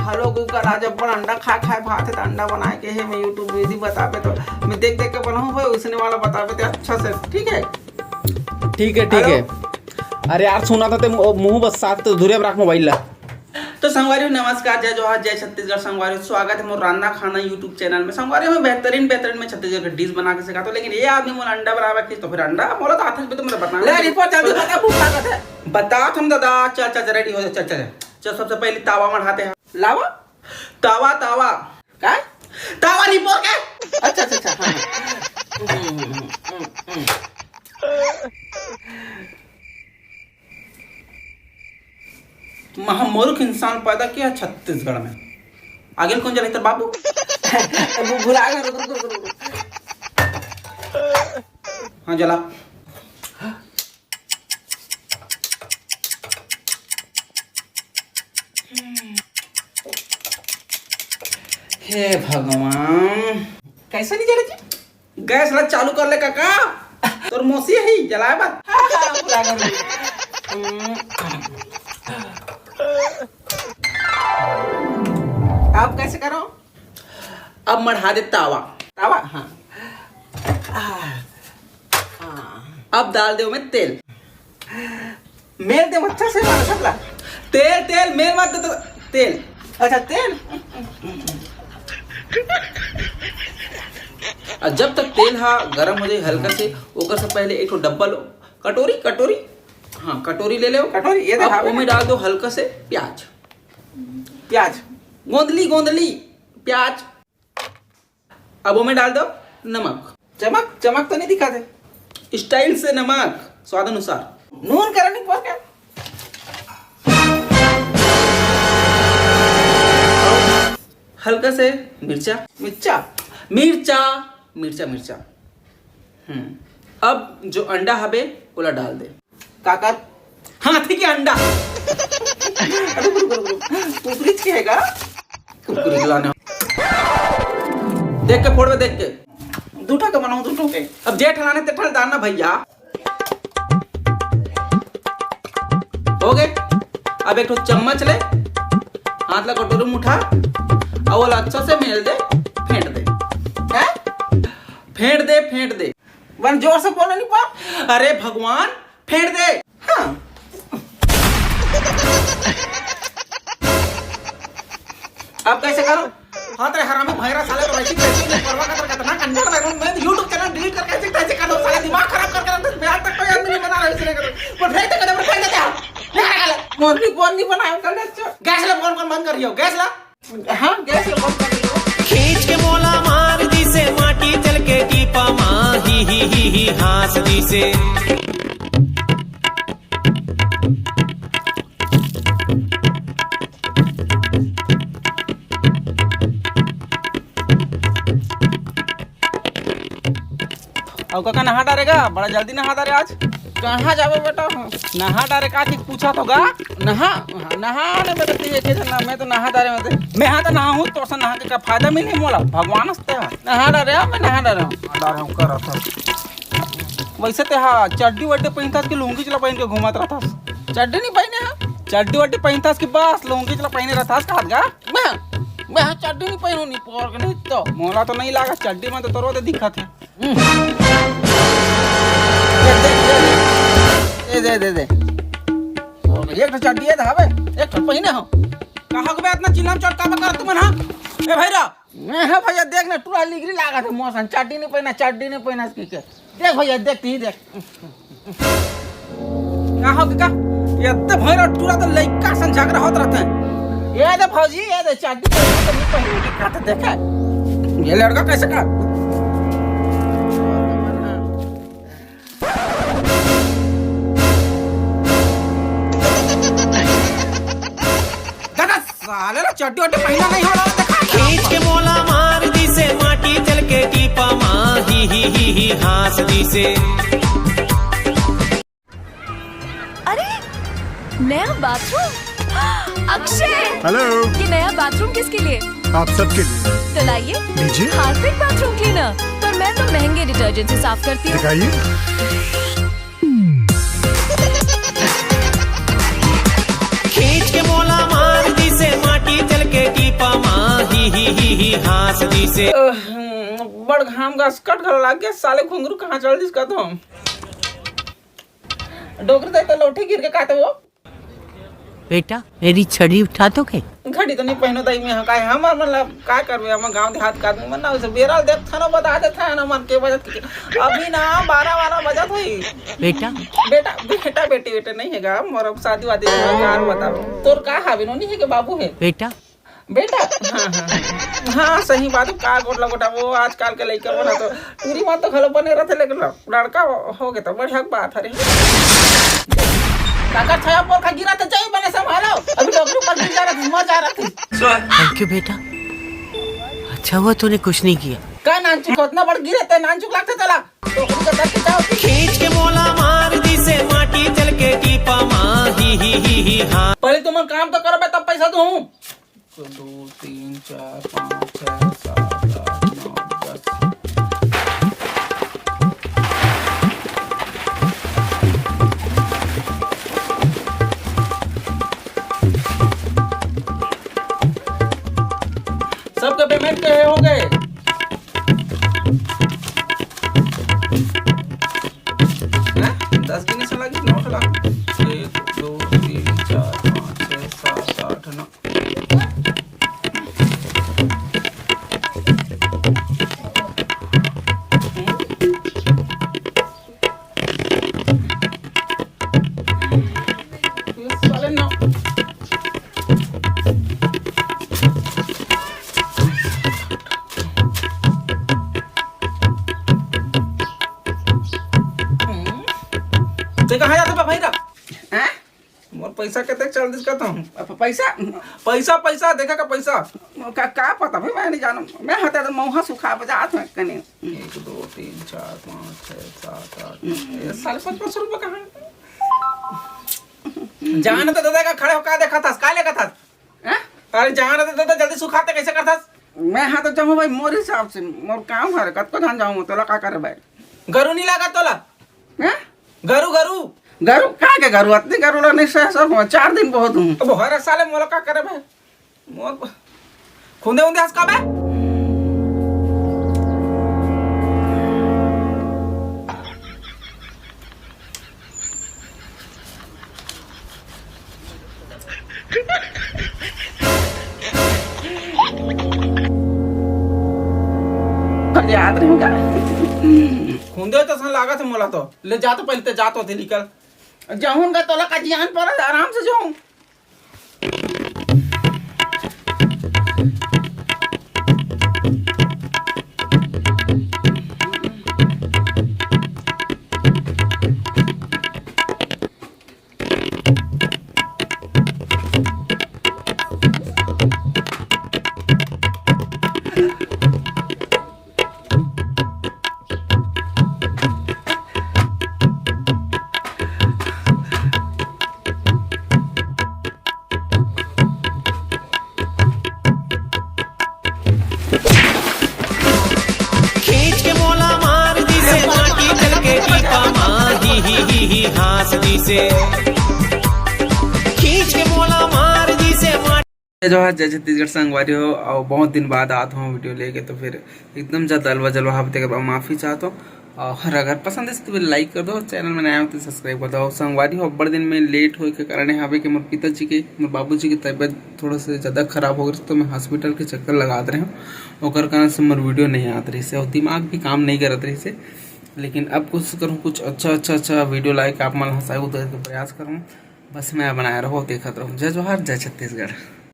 Hello cooker आज अपन अंडा खाए भात है तो अंडा बनाए के है मैं यूट्यूब विधि बतावे तो मैं देख के बनाऊँ भाई उसने वाला बतावे तो अच्छा से ठीक है। अरे यार सुना था ते मुंह बस साथ तो दूर रख मोबाइल ला। तो संगवारी नमस्कार, जय जोहार, जय छत्तीसगढ़। संगवारी स्वागत है मोर रांधा खाना यूट्यूब चैनल में। संगवारी में बेहतरीन मैं छत्तीसगढ़ की डिश बना के सिखाता हूं, लेकिन ये आदमी मोला अंडा बनावे की तो फिर अंडा मोला तो आथे भी तो मुझे बताना ले रिपोर्ट जल्दी बता भूख लागत है बता तुम दादा। चल रेडी हो जा। चल सबसे पहले तावा मढ़ाते हैं। लावा तावा काय तावा रिपोर्ट के अच्छा महामूर्ख इंसान पैदा किया छत्तीसगढ़ में। आगे कौन चले तेरे बाबू भुला गए। हाँ जला हे भगवान कैसे नहीं जले जी? गैस ला चालू कर ले काका तोर मौसी है ही जलाए बात। भुला गए। अब कैसे करो? अब मढ़ा दे तावा हाँ। अब डाल दे में तेल, मेल दे अच्छा से मारो सबला। तेल मेल मत दे तो तेल। अच्छा तेल जब तक तेल गरम हो जाए हल्का से ओकर से पहले एक डब्बा लो कटोरी हाँ कटोरी ले लो। कटोरी ये देखा में डाल दो हल्का से प्याज गोंदली प्याज। अब वो में डाल दो नमक। चमक तो नहीं दिखा दे स्टाइल से नमक स्वाद अनुसार। नून करने पर क्या हल्का से मिर्चा। अब जो अंडा हबे ओला डाल दे काका। हाँ ठीक है अंडा कुकुरी है कुकुरी खिलाने देख के फोड़ में देख के दूठा का बनाऊं दूठों के। अब जेठ लाने तेठल दाना भैया हो गए। अब एक चम्मच ले हाथ ला कटोरी में उठा और अच्छा से मेल दे फेंट दे वन जोर से बोलना नहीं पा। अरे भगवान फेंट दे। हाँ अब कैसे करो? हाँ तेरे हरामी भैरा साले तो वैसे नहीं परवाह करता ना कंजर मैं YouTube चैनल डिलीट करके कैसे कर दो साले दिमाग खराब करके मैं आज तक कोई आदमी नहीं बना रहा इसलिए करो पर फेंक दे मोर नहीं बनाया कर ले। गैस ला कौन बंद करियो गैस ला। हाँ गैस ला बंद कर दियो। खींच के मोला मार दी से माटी चल के टीपा माँ ही हास दी से। और काका नहा डालेगा बड़ा जल्दी नहा डाले आज। कहाँ जावे बेटा? नहा डाले का चीज पूछा तो गा नहाने में तो मैं तो नहा डाले मैं हाँ तो नहा हूँ तो नहा के का फायदा मिले मोला भगवान हंसते हैं। नहा डाले मैं नहा डाले हूँ कर रहा था वैसे तो हाँ चड्डी वड्डी पहनता कि लुंगी चला पहन के घूमत रहा। चड्डी नहीं पहने चड्डी वड्डी पहनता कि बस लुंगी चला पहने रहा कहा गा। मैं हाँ चड्डी नहीं पहनू नहीं पोर नहीं तो मोला तो नहीं लगा चड्डी में तो तोरो तो दिक्कत है। दे एक तो चड्डी है हवे एक तो पहिने हो कहा के इतना चिल्लाम चटका कर तुम ना ए भैरा मैं है भैया देख ना टूरा लिगरी लागा थे मौसम चड्डी नहीं पहना की के देख भैया देख कहा का ये तो भैरा टूरा तो लइका सन झगड़ा होत रहते हैं। ये दे फौजी ये दे चड्डी नहीं पहने की का देखा ये लड़का कैसे का साले चड्डी वड्डी पहना नहीं हो रहा देखा। खींच के मोला मार दी से माटी चल के टीपा माँ ही हास दी से। अरे नया बाथरूम अक्षय। हेलो ये नया बाथरूम किसके लिए? आप सबके लिए। तो लाइए लीजिए हार्पिक बाथरूम क्लीनर। पर मैं तो महंगे डिटर्जेंट से साफ करती हूँ। दिखाइए। खींच के मोला मार दी से माटी चल के ही हंसदी से बड़ घाम घास कट गल लाग गया साले घुंगरू कहाँ चल जिसका तो डोकर दे तो लौठी गिर के काटे वो बेटा मेरी छड़ी उठा तो के घड़ी तो नहीं पहनो दई में का हम मतलब का करबे हम गांव देहात का आदमी मन ना उसे बेरल देख था ना बता दे था ना मन के बजत के अभी ना 12 बजत होई बेटा बेटा बेटा बेटी बेटे नहीं हैगा मोर शादी वादी कार बताओ तोर का हावे नो नहीं है के बाबू है बेटा बेटा हाँ सही बात का गोट लगोटा वो आजकल के लइका बना तो पूरी बात तो खलो बने रहते लेकिन लड़का हो गया तो बढ़िया बात है काका छाया पर का गिरा तो चाहिए बने संभालो अभी डॉक्टर पर गिर जा रहा था मर जा रहा था थैंक यू बेटा अच्छा हुआ तूने कुछ नहीं किया का नानचुक उतना बड़ गिरे ते नानचुक लगते चला तो उनका दर्द के जाओ खींच के मोला मार दी से माटी चल के टीपा ही हाँ पहले तुम काम तो करो तब पैसा दूं 2 3 4 5 6 7 8 9 10 सबके पेमेंट के हो गए हैं? 10 की नहीं लगी 9 लाख 1 2 3 4 5 6 7 8 9 साले 9 कहाँ जाते भाई रा हैं मोर पैसा केते चल दिस कहता हूँ पैसा पैसा पैसा देखा का पैसा का पता भाई मैं नहीं जानू मैं हते तो मौहा सुखा बजात में कने 1 2 3 4 5 6 7 8 ये साले 500 रुपए कहाँ जान तो दादा का खड़े हो का देखा था का लेका था हैं अरे जान तो दादा जल्दी सुखाते कैसे करता मैं हां तो जाऊं भाई मोर हिसाब से मोर काम है कत को जान जाऊं तोला का करे भाई गरु नहीं लगा तोला हैं गरु गरु गरु का के गरु अतने गरु ला नहीं सब 4 दिन बहुत हूं अब हर साले मोला का करे भाई मोर खुंदे उंदे हंस का बे याद नहीं होगा खुंदे तो सन लागत है मोला तो ले जा तो पहले ते जातो थे निकल जाऊंगा तोला का जियान पर आराम से जाऊं ही हंसदी से खींच के मोला मार दी से जो है जय छत्तीसगढ़ संगवारी हो और बहुत दिन बाद आता हूँ वीडियो लेके तो फिर एकदम ज़्यादा अलवा जलवा हफ्ते के माफ़ी चाहता हूँ और अगर पसंद है तो लाइक कर दो चैनल में नया हो तो सब्सक्राइब कर दो संगवारी हो बड़े दिन में लेट हो के कारण यहाँ पे कि मोर पिताजी के मोर बाबूजी की तबीयत थोड़ा सा ज़्यादा खराब हो गई तो मैं हॉस्पिटल के चक्कर लगा रहे हूँ और कारण से मोर वीडियो नहीं आते रही से और दिमाग भी काम नहीं करत रही से लेकिन अब कुछ करूँ कुछ अच्छा वीडियो लाइक आप मन हंसाए तो प्रयास करूँ बस मैं बनाया रहो देखते रहो जय जोहार जय छत्तीसगढ़।